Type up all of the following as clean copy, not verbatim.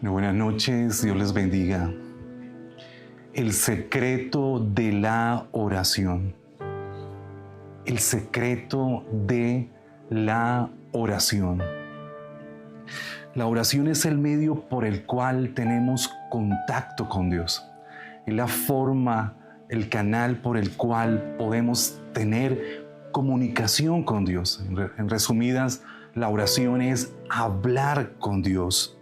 Buenas noches, Dios les bendiga. El secreto de la oración. El secreto de la oración. La oración es el medio por el cual tenemos contacto con Dios. Es la forma, el canal por el cual podemos tener comunicación con Dios. En resumidas, la oración es hablar con Dios.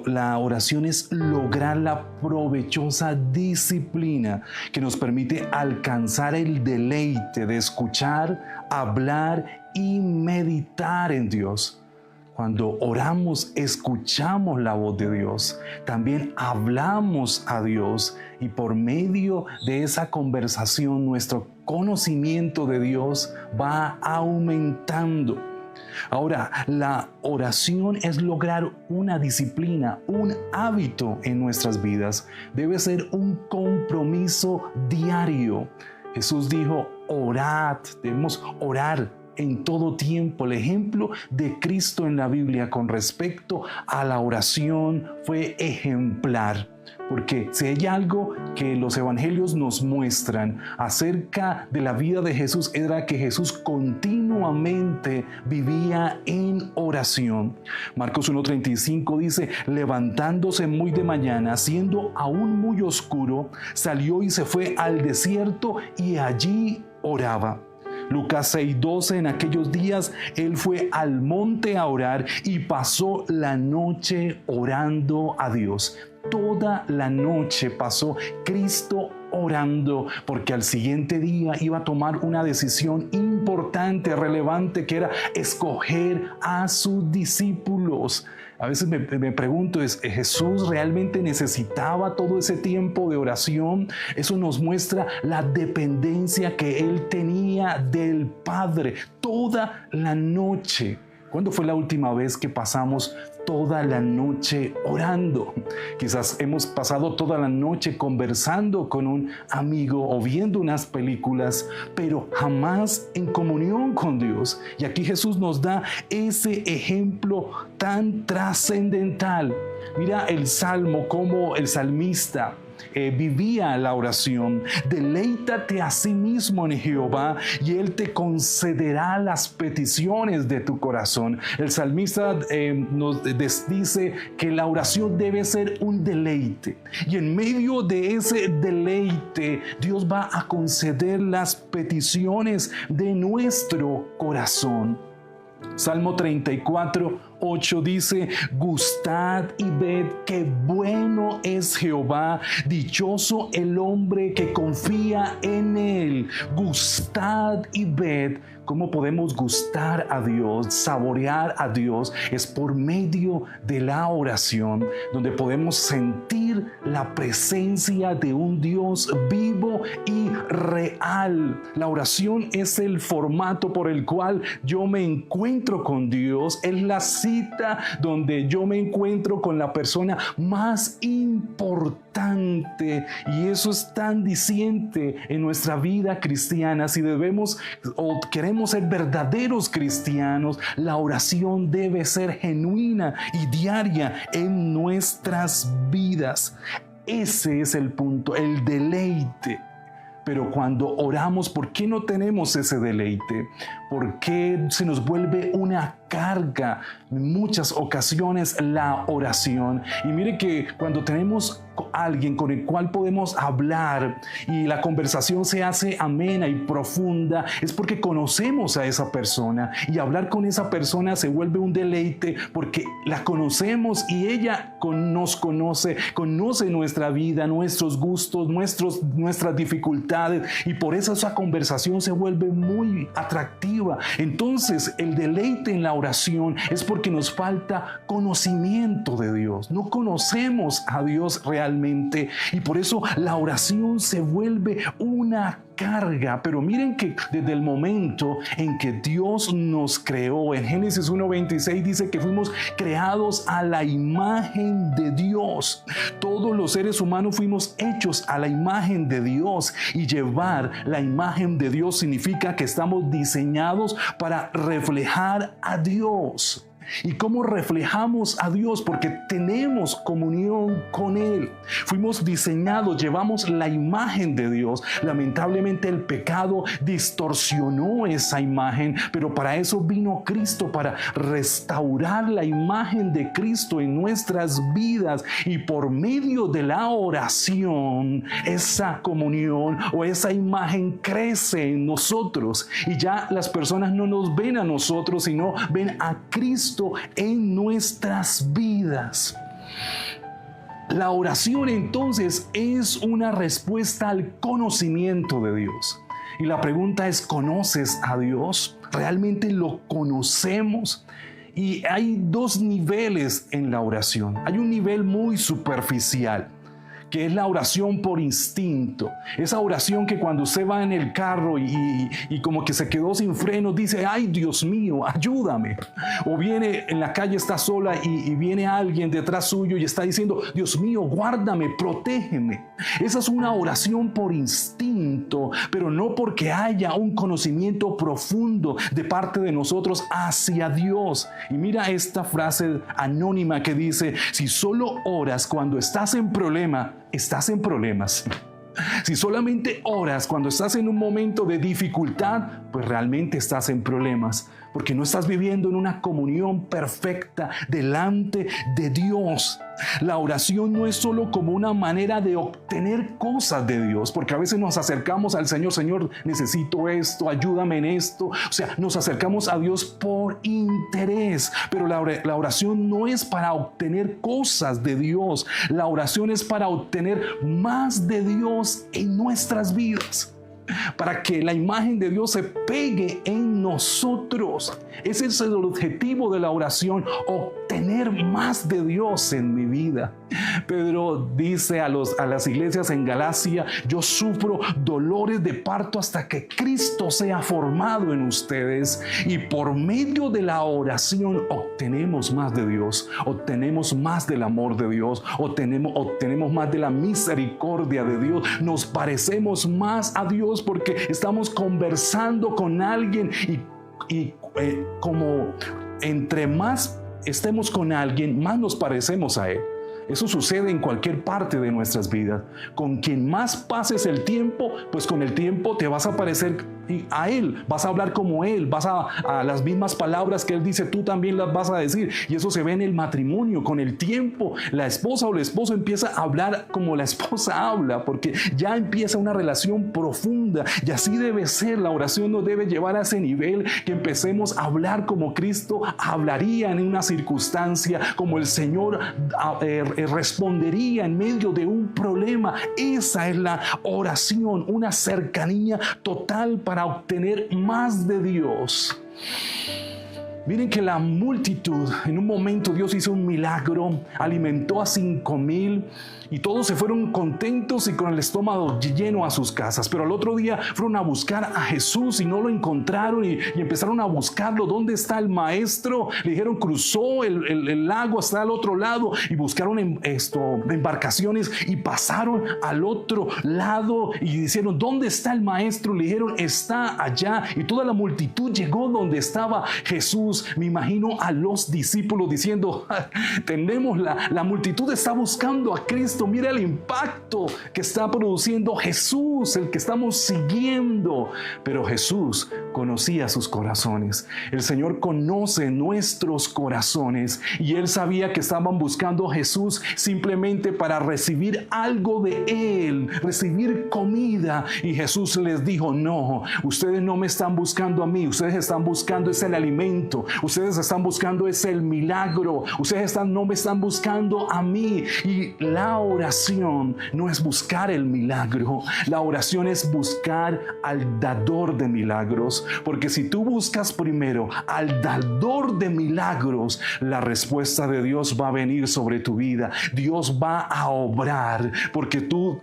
La oración es lograr la provechosa disciplina que nos permite alcanzar el deleite de escuchar, hablar y meditar en Dios. Cuando oramos, escuchamos la voz de Dios, también hablamos a Dios y por medio de esa conversación nuestro conocimiento de Dios va aumentando. Ahora, la oración es lograr una disciplina, un hábito en nuestras vidas. Debe ser un compromiso diario. Jesús dijo, orad, debemos orar en todo tiempo. El ejemplo de Cristo en la Biblia con respecto a la oración fue ejemplar. Porque si hay algo que los evangelios nos muestran acerca de la vida de Jesús, era que Jesús continuamente vivía en oración. Marcos 1:35 dice, levantándose muy de mañana, siendo aún muy oscuro, salió y se fue al desierto y allí oraba. Lucas 6:12, en aquellos días él fue al monte a orar y pasó la noche orando a Dios. Toda la noche pasó Cristo orando, porque al siguiente día iba a tomar una decisión importante, relevante, que era escoger a sus discípulos. A veces me pregunto, ¿Jesús realmente necesitaba todo ese tiempo de oración? Eso nos muestra la dependencia que él tenía del Padre toda la noche. ¿Cuándo fue la última vez que pasamos toda la noche orando? Quizás hemos pasado toda la noche conversando con un amigo o viendo unas películas, pero jamás en comunión con Dios. Y aquí Jesús nos da ese ejemplo tan trascendental. Mira el salmo, como el salmista vivía la oración. Deleítate a sí mismo en Jehová y Él te concederá las peticiones de tu corazón. El salmista nos dice que la oración debe ser un deleite y en medio de ese deleite Dios va a conceder las peticiones de nuestro corazón. Salmo 34:8 dice, gustad y ved qué bueno es Jehová, dichoso el hombre que confía en él. Gustad y ved. ¿Cómo podemos gustar a Dios, saborear a Dios? Es por medio de la oración, donde podemos sentir la presencia de un Dios vivo y real. La oración es el formato por el cual yo me encuentro con Dios. Es la cita donde yo me encuentro con la persona más importante. Y eso es tan diciente en nuestra vida cristiana. Si debemos o queremos ser verdaderos cristianos, la oración debe ser genuina y diaria en nuestras vidas. Ese es el punto, el deleite. Pero cuando oramos, ¿por qué no tenemos ese deleite? ¿Por qué se nos vuelve una carga en muchas ocasiones la oración? Y mire que cuando tenemos a alguien con el cual podemos hablar y la conversación se hace amena y profunda, es porque conocemos a esa persona, y hablar con esa persona se vuelve un deleite porque la conocemos y ella nos conoce nuestra vida, nuestros gustos, nuestras dificultades, y por eso esa conversación se vuelve muy atractiva. Entonces el deleite en la oración es porque nos falta conocimiento de Dios. No conocemos a Dios realmente y por eso la oración se vuelve una carga. Pero miren que desde el momento en que Dios nos creó, en Génesis 1:26 dice que fuimos creados a la imagen de Dios. Todos los seres humanos fuimos hechos a la imagen de Dios, y llevar la imagen de Dios significa que estamos diseñados para reflejar a Dios. ¿Y cómo reflejamos a Dios? Porque tenemos comunión con Él. Fuimos diseñados, llevamos la imagen de Dios. Lamentablemente el pecado distorsionó esa imagen, pero para eso vino Cristo, para restaurar la imagen de Cristo en nuestras vidas. Y por medio de la oración, esa comunión o esa imagen crece en nosotros. Y ya las personas no nos ven a nosotros, sino ven a Cristo en nuestras vidas. La oración entonces es una respuesta al conocimiento de Dios. Y la pregunta es, ¿conoces a Dios? ¿Realmente lo conocemos? Y hay dos niveles en la oración. Hay un nivel muy superficial, que es la oración por instinto. Esa oración que cuando usted va en el carro y como que se quedó sin freno, dice, ay Dios mío, ayúdame. O viene en la calle, está sola y viene alguien detrás suyo y está diciendo, Dios mío, guárdame, protégeme. Esa es una oración por instinto, pero no porque haya un conocimiento profundo de parte de nosotros hacia Dios. Y mira esta frase anónima que dice, si solo oras cuando estás en problema, estás en problemas. Si solamente oras cuando estás en un momento de dificultad, pues realmente estás en problemas, porque no estás viviendo en una comunión perfecta delante de Dios. La oración no es solo como una manera de obtener cosas de Dios, porque a veces nos acercamos al Señor, Señor, necesito esto, ayúdame en esto. O sea, nos acercamos a Dios por interés, pero la oración no es para obtener cosas de Dios. La oración es para obtener más de Dios en nuestras vidas, para que la imagen de Dios se pegue en nosotros. Ese es el objetivo de la oración, obtener más de Dios en mi vida. Pedro dice a las iglesias en Galacia, yo sufro dolores de parto hasta que Cristo sea formado en ustedes. Y por medio de la oración obtenemos más de Dios, obtenemos más del amor de Dios, obtenemos más de la misericordia de Dios, nos parecemos más a Dios porque estamos conversando con alguien y como entre más estemos con alguien, más nos parecemos a Él. Eso sucede en cualquier parte de nuestras vidas. Con quien más pases el tiempo, pues con el tiempo te vas a parecer a Él, vas a hablar como Él, vas a las mismas palabras que Él dice, tú también las vas a decir. Y eso se ve en el matrimonio. Con el tiempo, la esposa o el esposo empieza a hablar como la esposa habla, porque ya empieza una relación profunda. Y así debe ser. La oración nos debe llevar a ese nivel, que empecemos a hablar como Cristo hablaría en una circunstancia, como el Señor respondería en medio de un problema. Esa es la oración, una cercanía total para obtener más de Dios. Miren que la multitud, en un momento Dios hizo un milagro, alimentó a 5,000 y todos se fueron contentos y con el estómago lleno a sus casas. Pero al otro día fueron a buscar a Jesús y no lo encontraron y empezaron a buscarlo. ¿Dónde está el maestro? Le dijeron, cruzó el lago hasta el otro lado, y buscaron embarcaciones y pasaron al otro lado y dijeron, ¿dónde está el maestro? Le dijeron, está allá. Y toda la multitud llegó donde estaba Jesús. Me imagino a los discípulos diciendo, tenemos la multitud está buscando a Cristo. Mira el impacto que está produciendo Jesús, el que estamos siguiendo. Pero Jesús conocía sus corazones. El Señor conoce nuestros corazones y Él sabía que estaban buscando a Jesús simplemente para recibir algo de Él, recibir comida. Y Jesús les dijo, no, ustedes no me están buscando a mí, ustedes están buscando es el alimento, ustedes están buscando es el milagro, ustedes no me están buscando a mí. Y la oración no es buscar el milagro, la oración es buscar al dador de milagros, porque si tú buscas primero al dador de milagros, la respuesta de Dios va a venir sobre tu vida. Dios va a obrar, porque tú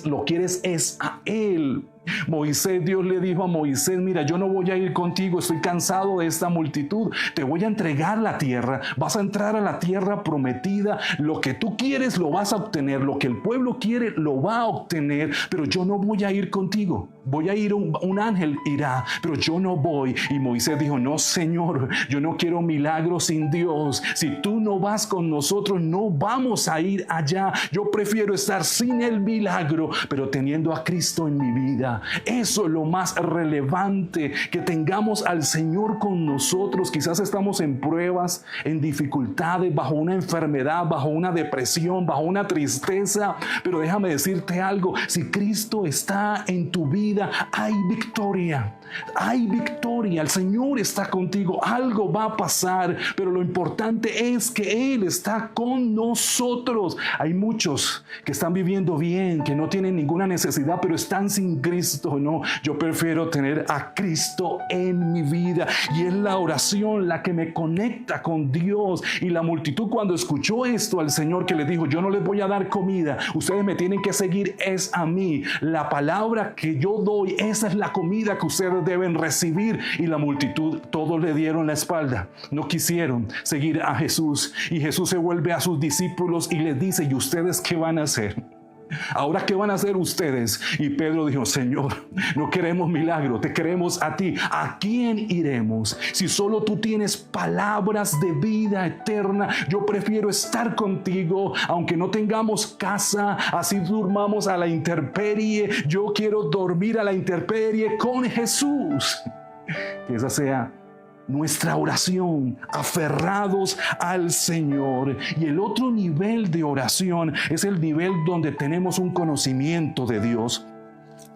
lo quieres es a Él. Moisés, Dios le dijo a Moisés, mira, yo no voy a ir contigo, estoy cansado de esta multitud, te voy a entregar la tierra, vas a entrar a la tierra prometida, lo que tú quieres lo vas a obtener, lo que el pueblo quiere lo va a obtener, pero yo no voy a ir contigo, voy a ir, un ángel irá, pero yo no voy. Y Moisés dijo, no Señor, yo no quiero milagros sin Dios, si tú no vas con nosotros no vamos a ir allá, yo prefiero estar sin el milagro, pero teniendo a Cristo en mi vida. Eso es lo más relevante, que tengamos al Señor con nosotros. Quizás estamos en pruebas, en dificultades, bajo una enfermedad, bajo una depresión, bajo una tristeza, pero déjame decirte algo, si Cristo está en tu vida, hay victoria, el Señor está contigo, algo va a pasar, pero lo importante es que Él está con nosotros. Hay muchos que están viviendo bien, que no tienen ninguna necesidad, pero están sin Cristo. No, yo prefiero tener a Cristo en mi vida, y es la oración la que me conecta con Dios. Y la multitud, cuando escuchó esto al Señor, que le dijo, yo no les voy a dar comida, ustedes me tienen que seguir es a mí, la palabra que yo doy, esa es la comida que ustedes deben recibir. Y la multitud, todos le dieron la espalda, no quisieron seguir a Jesús. Y Jesús se vuelve a sus discípulos y les dice, ¿y ustedes qué van a hacer? ¿Ahora qué van a hacer ustedes? Y Pedro dijo, Señor, no queremos milagro, te queremos a ti. ¿A quién iremos? Si solo tú tienes palabras de vida eterna, yo prefiero estar contigo, aunque no tengamos casa, así durmamos a la intemperie. Yo quiero dormir a la intemperie con Jesús. Que esa sea nuestra oración, aferrados al Señor. Y el otro nivel de oración es el nivel donde tenemos un conocimiento de Dios.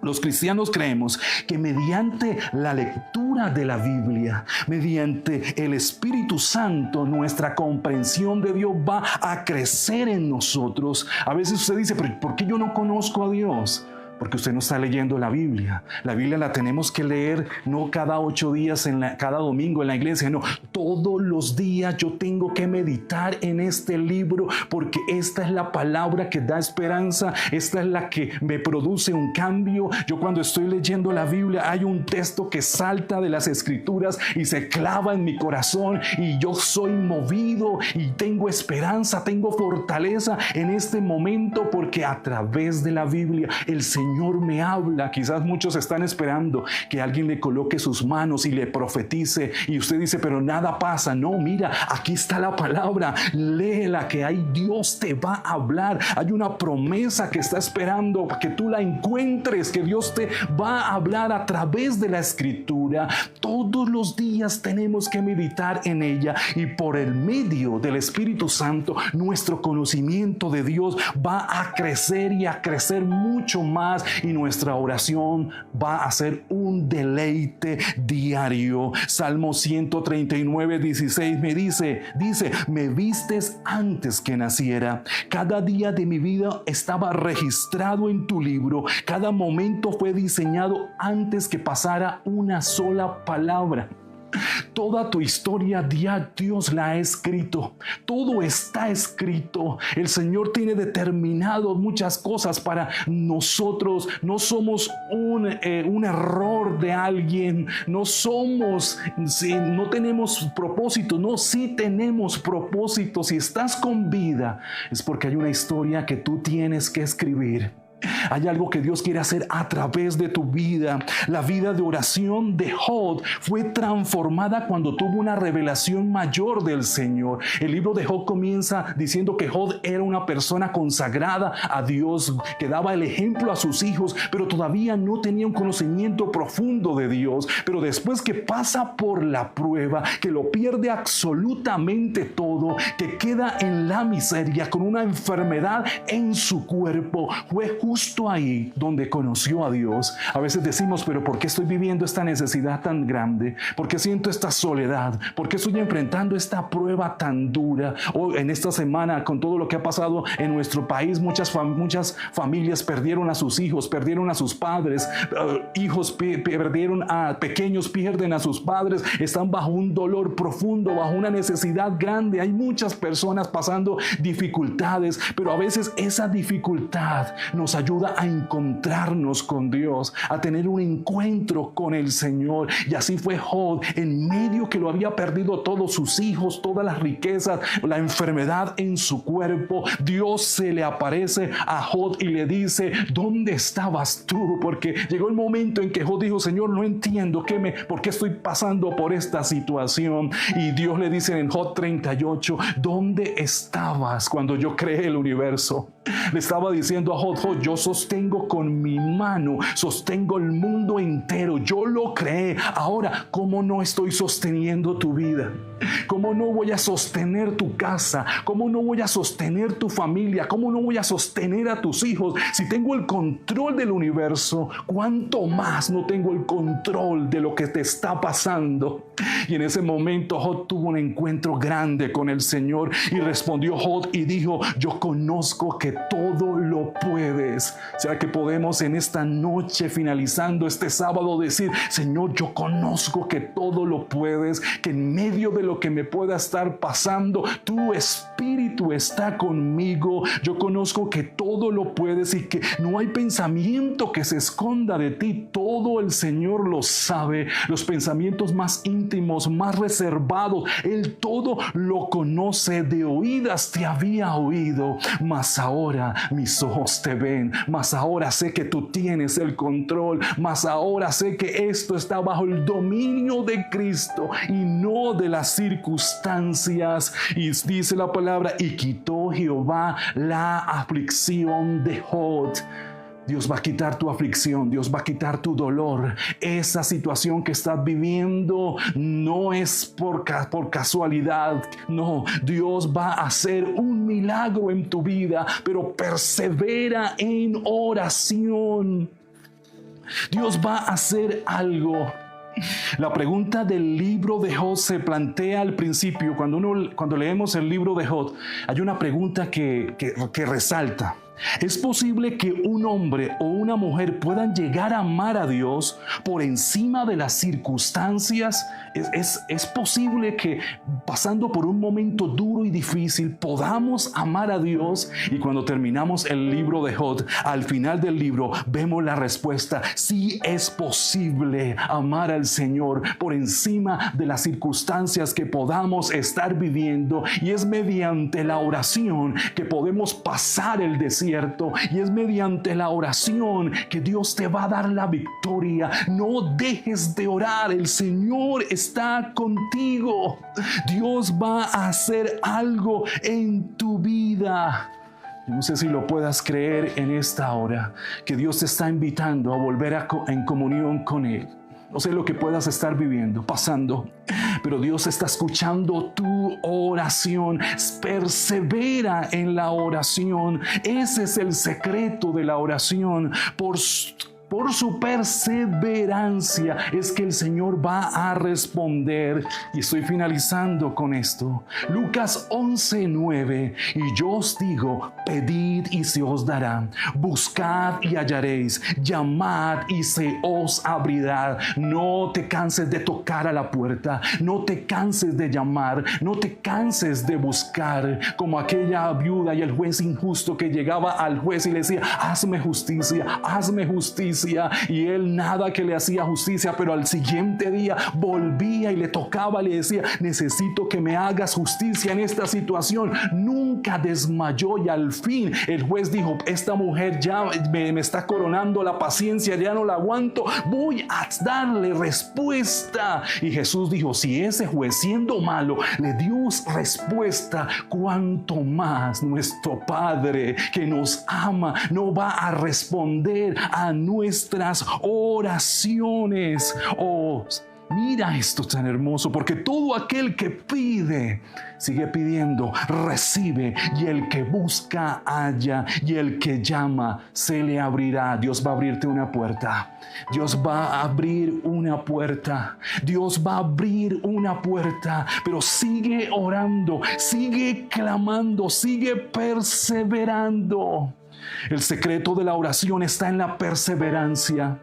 Los cristianos creemos que mediante la lectura de la Biblia, mediante el Espíritu Santo, nuestra comprensión de Dios va a crecer en nosotros. A veces usted dice, pero ¿por qué yo no conozco a Dios? Porque usted no está leyendo la Biblia. La Biblia la tenemos que leer no cada 8 días, cada domingo en la iglesia. No, todos los días yo tengo que meditar en este libro, porque esta es la palabra que da esperanza. Esta es la que me produce un cambio. Yo cuando estoy leyendo la Biblia hay un texto que salta de las Escrituras y se clava en mi corazón, y yo soy movido y tengo esperanza, tengo fortaleza en este momento, porque a través de la Biblia el Señor me habla. Quizás muchos están esperando que alguien le coloque sus manos y le profetice, y usted dice, pero nada pasa. No, mira, aquí está la palabra, léela, que ahí Dios te va a hablar. Hay una promesa que está esperando que tú la encuentres, que Dios te va a hablar a través de la Escritura. Todos los días tenemos que meditar en ella, y por el medio del Espíritu Santo nuestro conocimiento de Dios va a crecer y a crecer mucho más, y nuestra oración va a ser un deleite diario. Salmo 139, 16 me dice, me vistes antes que naciera. Cada día de mi vida estaba registrado en tu libro. Cada momento fue diseñado antes que pasara una sola palabra. Toda tu historia Dios la ha escrito. Todo está escrito. El Señor tiene determinado muchas cosas para nosotros. No somos un error de alguien. No tenemos propósito. No, sí tenemos propósito. Si estás con vida, es porque hay una historia que tú tienes que escribir. Hay algo que Dios quiere hacer a través de tu vida. La vida de oración de Job fue transformada cuando tuvo una revelación mayor del Señor. El libro de Job comienza diciendo que Job era una persona consagrada a Dios, que daba el ejemplo a sus hijos, pero todavía no tenía un conocimiento profundo de Dios. Pero después que pasa por la prueba, que lo pierde absolutamente todo, que queda en la miseria con una enfermedad en su cuerpo, fue justo ahí donde conoció a Dios. A veces decimos, pero ¿por qué estoy viviendo esta necesidad tan grande? ¿Por qué siento esta soledad? ¿Por qué estoy enfrentando esta prueba tan dura? Hoy, en esta semana, con todo lo que ha pasado en nuestro país, muchas familias perdieron a sus hijos, perdieron a sus padres, hijos perdieron a pequeños, pierden a sus padres, están bajo un dolor profundo, bajo una necesidad grande. Hay muchas personas pasando dificultades, pero a veces esa dificultad nos ayuda ayuda a encontrarnos con Dios, a tener un encuentro con el Señor. Y así fue Job, en medio que lo había perdido todos sus hijos, todas las riquezas, la enfermedad en su cuerpo. Dios se le aparece a Job y le dice: ¿dónde estabas tú? Porque llegó el momento en que Job dijo: Señor, no entiendo por qué estoy pasando por esta situación. Y Dios le dice en Job 38: ¿dónde estabas cuando yo creé el universo? Le estaba diciendo a Job: Job, yo sostengo con mi mano, sostengo el mundo entero, yo lo creé. Ahora, ¿cómo no estoy sosteniendo tu vida? ¿Cómo no voy a sostener tu casa? ¿Cómo no voy a sostener tu familia? ¿Cómo no voy a sostener a tus hijos? Si tengo el control del universo, ¿cuánto más no tengo el control de lo que te está pasando? Y en ese momento Job tuvo un encuentro grande con el Señor, y respondió Job y dijo: yo conozco que todo lo puedes. ¿Será que podemos en esta noche, finalizando este sábado, decir: Señor, yo conozco que todo lo puedes, que en medio de lo que me pueda estar pasando, tu Espíritu está conmigo. Yo conozco que todo lo puedes y que no hay pensamiento que se esconda de ti. Todo el Señor lo sabe, los pensamientos más íntimos, más reservados, Él todo lo conoce. De oídas te había oído, mas ahora mis ojos te ven, mas ahora sé que tú tienes el control, mas ahora sé que esto está bajo el dominio de Cristo y no de las circunstancias. Y dice la palabra: y quitó Jehová la aflicción de Job. Dios va a quitar tu aflicción, Dios va a quitar tu dolor. Esa situación que estás viviendo no es por casualidad, no. Dios va a hacer un milagro en tu vida, pero persevera en oración. Dios va a hacer algo. La pregunta del libro de Job se plantea al principio. Cuando leemos el libro de Job, hay una pregunta que resalta. ¿Es posible que un hombre o una mujer puedan llegar a amar a Dios por encima de las circunstancias? ¿Es posible que pasando por un momento duro y difícil podamos amar a Dios? Y cuando terminamos el libro de Job, al final del libro vemos la respuesta: sí, es posible amar al Señor por encima de las circunstancias que podamos estar viviendo, y es mediante la oración que podemos pasar el desierto, y es mediante la oración que Dios te va a dar la victoria. No dejes de orar, el Señor está contigo. Dios va a hacer algo en tu vida. Yo no sé si lo puedas creer en esta hora, que Dios te está invitando a volver en comunión con Él. No sé lo que puedas estar viviendo, pasando, pero Dios está escuchando tu oración. Persevera en la oración. Ese es el secreto de la oración. Por su perseverancia es que el Señor va a responder. Y estoy finalizando con esto. Lucas 11:9. Y yo os digo: pedid y se os dará, buscad y hallaréis, llamad y se os abrirá. No te canses de tocar a la puerta, no te canses de llamar, no te canses de buscar, como aquella viuda y el juez injusto que llegaba al juez y le decía: hazme justicia, hazme justicia. Y él nada que le hacía justicia, pero al siguiente día volvía y le tocaba, le decía: necesito que me hagas justicia en esta situación. Nunca desmayó, y al fin el juez dijo: esta mujer ya me está coronando la paciencia, ya no la aguanto, voy a darle respuesta. Y Jesús dijo: si ese juez, siendo malo, le dio respuesta, cuánto más nuestro Padre que nos ama no va a responder a nuestras oraciones. Oh, mira esto tan hermoso, porque todo aquel que pide, sigue pidiendo, recibe, y el que busca, halla, y el que llama, se le abrirá. Dios va a abrirte una puerta. Dios va a abrir una puerta. Dios va a abrir una puerta, pero sigue orando, sigue clamando, sigue perseverando. El secreto de la oración está en la perseverancia.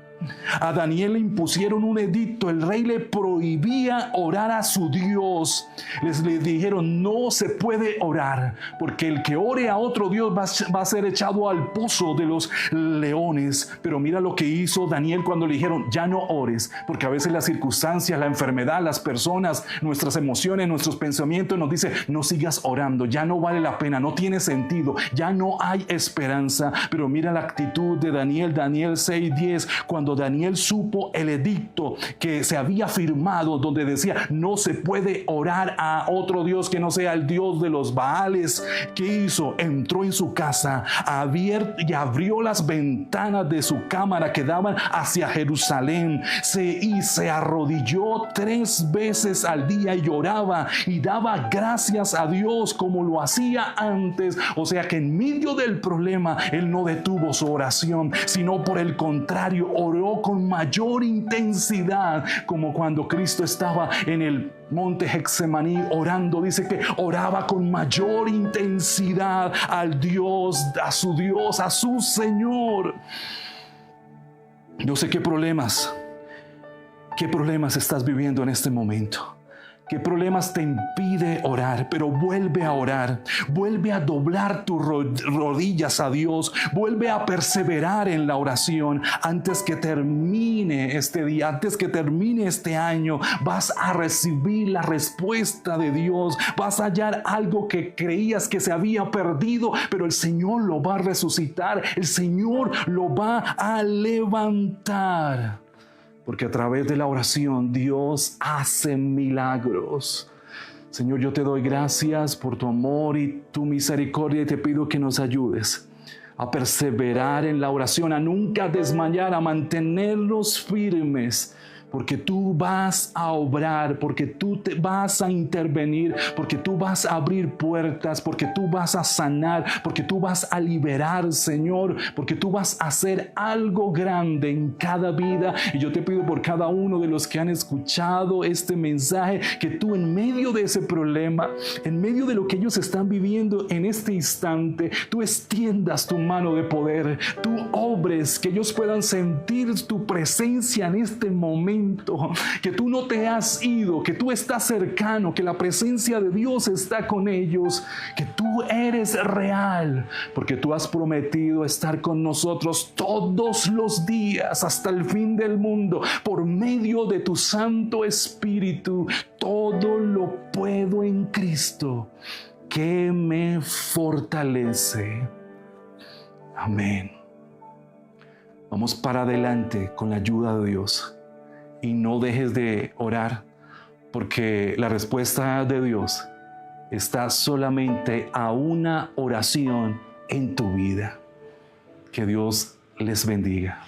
A Daniel le impusieron un edicto, el rey le prohibía orar a su Dios. Le dijeron, no se puede orar, porque el que ore a otro Dios va a ser echado al pozo de los leones. Pero mira lo que hizo Daniel cuando le dijeron, ya no ores, porque a veces las circunstancias, la enfermedad, las personas, nuestras emociones, nuestros pensamientos nos dicen, no sigas orando, ya no vale la pena, no tiene sentido, ya no hay esperanza. Pero mira la actitud de Daniel, Daniel 6:10, cuando Daniel supo el edicto que se había firmado, donde decía, no se puede orar a otro Dios que no sea el Dios de los Baales. ¿Qué hizo? Entró en su casa y abrió las ventanas de su cámara que daban hacia Jerusalén, y se arrodilló 3 veces al día y lloraba y daba gracias a Dios como lo hacía antes. O sea que en medio del problema él no detuvo su oración, sino por el contrario oró con mayor intensidad, como cuando Cristo estaba en el monte Getsemaní orando. Dice que oraba con mayor intensidad al Dios, a su Señor. Yo sé qué problemas estás viviendo en este momento. ¿Qué problemas te impide orar? Pero vuelve a orar, vuelve a doblar tus rodillas a Dios, vuelve a perseverar en la oración. Antes que termine este día, antes que termine este año, vas a recibir la respuesta de Dios, vas a hallar algo que creías que se había perdido, pero el Señor lo va a resucitar, el Señor lo va a levantar. Porque a través de la oración Dios hace milagros. Señor, yo te doy gracias por tu amor y tu misericordia y te pido que nos ayudes a perseverar en la oración, a nunca desmayar, a mantenernos firmes. Porque tú vas a obrar, porque tú te vas a intervenir, porque tú vas a abrir puertas, porque tú vas a sanar, porque tú vas a liberar, Señor, porque tú vas a hacer algo grande en cada vida. Y yo te pido por cada uno de los que han escuchado este mensaje, que tú en medio de ese problema, en medio de lo que ellos están viviendo en este instante, tú extiendas tu mano de poder, tú obres, que ellos puedan sentir tu presencia en este momento. Que tú no te has ido, que tú estás cercano, que la presencia de Dios está con ellos, que tú eres real, porque tú has prometido estar con nosotros todos los días hasta el fin del mundo. Por medio de tu Santo Espíritu, todo lo puedo en Cristo, que me fortalece. Amén. Vamos para adelante con la ayuda de Dios. Y no dejes de orar, porque la respuesta de Dios está solamente a una oración en tu vida. Que Dios les bendiga.